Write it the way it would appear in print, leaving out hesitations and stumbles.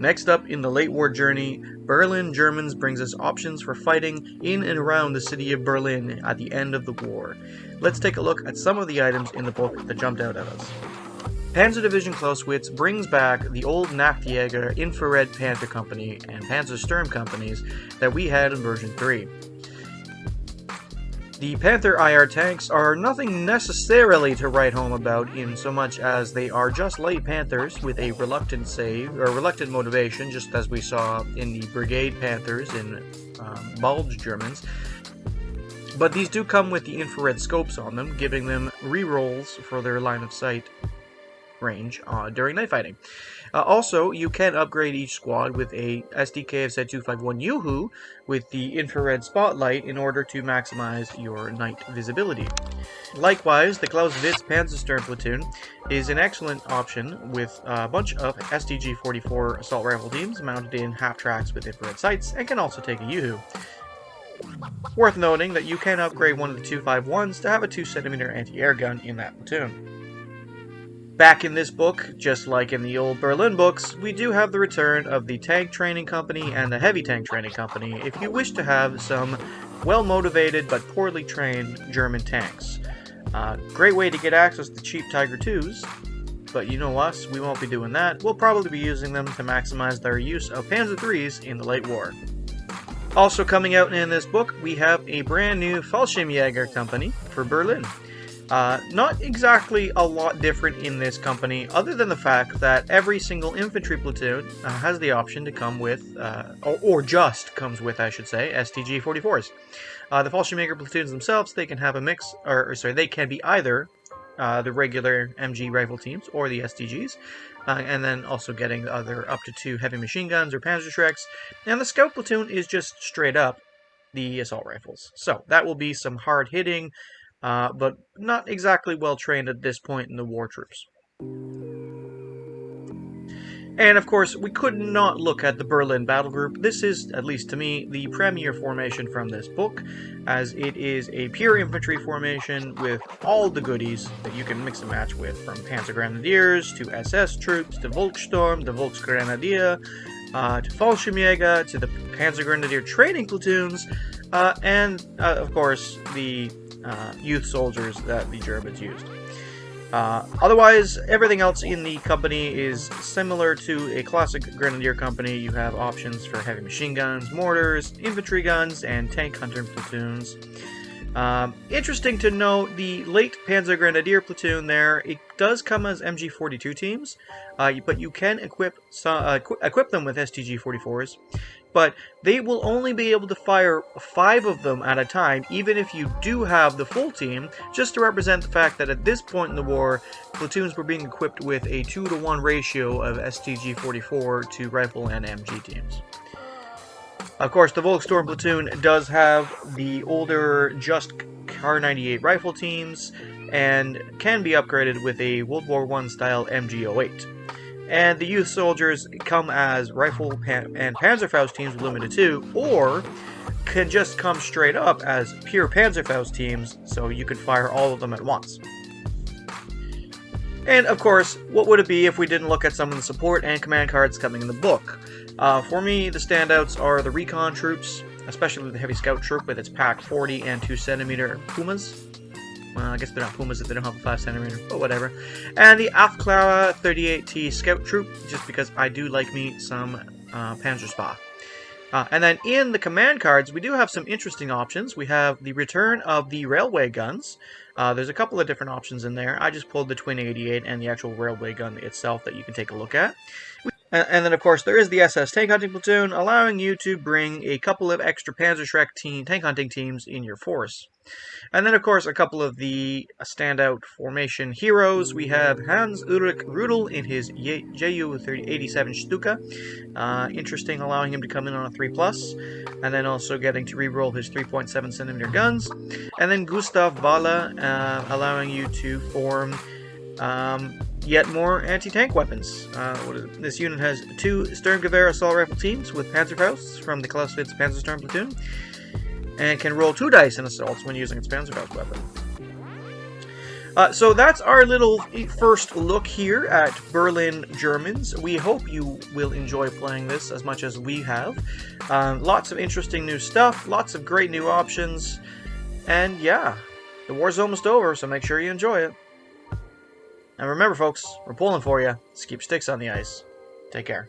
Next up in the late war journey, Berlin Germans brings us options for fighting in and around the city of Berlin at the end of the war. Let's take a look at some of the items in the book that jumped out at us. Panzer Division Clausewitz brings back the old Nachtjäger Infrared Panther Company and Panzer Sturm companies that we had in version 3. The Panther IR tanks are nothing necessarily to write home about in so much as they are just light Panthers with a reluctant motivation, just as we saw in the Brigade Panthers in Bulge Germans. But these do come with the infrared scopes on them, giving them re-rolls for their line of sight range during night fighting. Also, you can upgrade each squad with a SDK of Z251 Yoo-Hoo with the infrared spotlight in order to maximize your night visibility. Likewise, the Clausewitz Panzersturm platoon is an excellent option with a bunch of STG-44 assault rifle teams mounted in half-tracks with infrared sights and can also take a Yoo-Hoo. Worth noting that you can upgrade one of the 251s to have a 2cm anti-air gun in that platoon. Back in this book, just like in the old Berlin books, we do have the return of the Tank Training Company and the Heavy Tank Training Company if you wish to have some well-motivated but poorly trained German tanks. Great way to get access to cheap Tiger IIs, but you know us, we won't be doing that. We'll probably be using them to maximize their use of Panzer IIIs in the late war. Also coming out in this book, we have a brand new Fallschirmjäger company for Berlin. Not exactly a lot different in this company, other than the fact that every single infantry platoon has the option to come with, or just comes with, I should say, STG-44s. The Fallschirmjäger platoons themselves, they can have a mix, they can be either the regular MG rifle teams or the STGs, and then also getting the other up to 2 heavy machine guns or Panzerschrecks, and the scout platoon is just straight up the assault rifles. So that will be some hard hitting, but not exactly well trained at this point in the war troops. And of course, we could not look at the Berlin Battle Group. This is, at least to me, the premier formation from this book, as it is a pure infantry formation with all the goodies that you can mix and match with, from Panzer Grenadiers to SS troops to Volkssturm, the Volksgrenadier, to Fallschirmjäger, to the Panzer Grenadier training platoons, and of course the youth soldiers that the Germans used. Otherwise, everything else in the company is similar to a classic Grenadier company. You have options for heavy machine guns, mortars, infantry guns, and tank hunter platoons. Interesting to note, the late Panzer Grenadier platoon there, it does come as MG42 teams, but you can equip them with STG-44s, but they will only be able to fire 5 of them at a time, even if you do have the full team, just to represent the fact that at this point in the war, platoons were being equipped with a 2-to-1 ratio of STG-44 to rifle and MG teams. Of course, the Volkssturm platoon does have the older just Kar-98 rifle teams, and can be upgraded with a World War I style MG08. And the youth soldiers come as rifle and Panzerfaust teams with limited 2, or can just come straight up as pure Panzerfaust teams, so you can fire all of them at once. And of course, what would it be if we didn't look at some of the support and command cards coming in the book? For me, the standouts are the recon troops, especially the heavy scout troop with its pack 40 and 2cm Pumas. Well, I guess they're not Pumas if they don't have a 5cm, but whatever. And the Afklara 38T Scout Troop, just because I do like me some Panzerspa. And then in the command cards, we do have some interesting options. We have the return of the railway guns. There's a couple of different options in there. I just pulled the Twin 88 and the actual railway gun itself that you can take a look at. And then, of course, there is the SS Tank Hunting Platoon, allowing you to bring a couple of extra Panzerschreck tank hunting teams in your force. And then, of course, a couple of the standout formation heroes. We have Hans-Ulrich Rudel in his Ju-87 Stuka. Interesting, allowing him to come in on a 3+, and then also getting to re-roll his 3.7cm guns. And then Gustav Valla, allowing you to form yet more anti-tank weapons. This unit has 2 Sturmgewehr assault rifle teams with Panzerfausts from the Clausewitz Panzersturm platoon, and can roll 2 dice in assaults when using its Panzerfaust weapon. So that's our little first look here at Berlin Germans. We hope you will enjoy playing this as much as we have. Lots of interesting new stuff, lots of great new options, and yeah, the war's almost over, so make sure you enjoy it. And remember, folks, we're pulling for you. Just keep sticks on the ice. Take care.